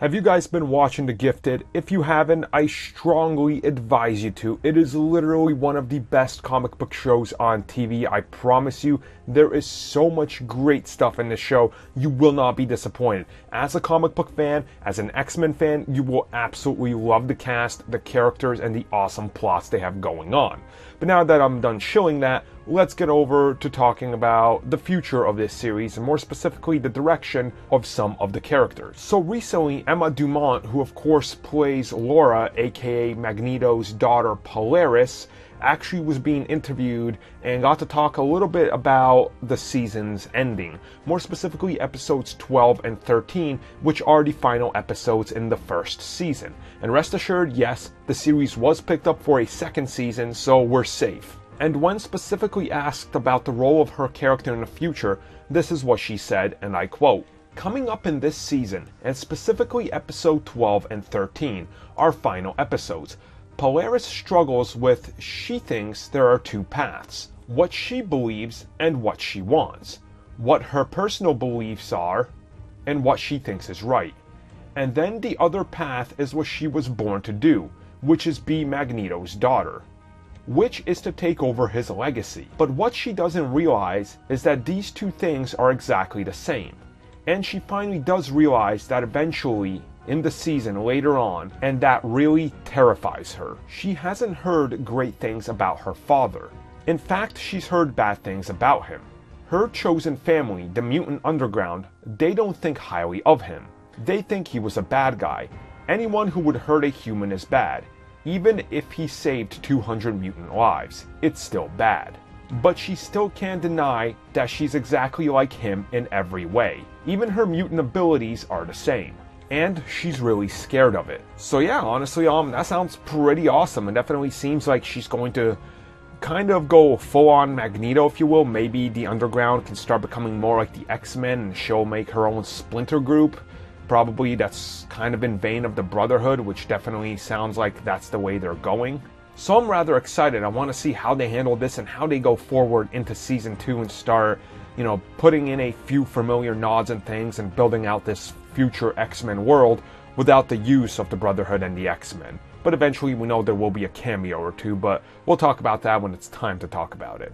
Have you guys been watching The Gifted? If you haven't, I strongly advise you to. It is literally one of the best comic book shows on TV. I promise you, there is so much great stuff in this show. You will not be disappointed. As a comic book fan, as an X-Men fan, you will absolutely love the cast, the characters, and the awesome plots they have going on. But now that I'm done shilling that, let's get over to talking about the future of this series, and more specifically the direction of some of the characters. So recently, Emma Dumont, who of course plays Laura, aka Magneto's daughter Polaris, actually was being interviewed and got to talk a little bit about the season's ending. More specifically, episodes 12 and 13, which are the final episodes in the first season. And rest assured, yes, the series was picked up for a second season, so we're safe. And when specifically asked about the role of her character in the future, this is what she said, and I quote, "Coming up in this season, and specifically episode 12 and 13, are final episodes. Polaris struggles with, she thinks there are two paths, what she believes and what she wants, what her personal beliefs are, and what she thinks is right. And then the other path is what she was born to do, which is be Magneto's daughter, which is to take over his legacy. But what she doesn't realize is that these two things are exactly the same. And she finally does realize that eventually, in the season later on, and that really terrifies her. She hasn't heard great things about her father. In fact, she's heard bad things about him. Her chosen family, the Mutant Underground, they don't think highly of him. They think he was a bad guy. Anyone who would hurt a human is bad. Even if he saved 200 mutant lives, it's still bad. But she still can't deny that she's exactly like him in every way. Even her mutant abilities are the same. And she's really scared of it. So yeah, honestly, that sounds pretty awesome. It definitely seems like she's going to kind of go full-on Magneto, if you will. Maybe the Underground can start becoming more like the X-Men, and she'll make her own splinter group. Probably that's kind of in vein of the Brotherhood, which definitely sounds like that's the way they're going. So I'm rather excited. I want to see how they handle this and how they go forward into season 2 and start, putting in a few familiar nods and things and building out this future X-Men world without the use of the Brotherhood and the X-Men. But eventually we know there will be a cameo or two, but we'll talk about that when it's time to talk about it.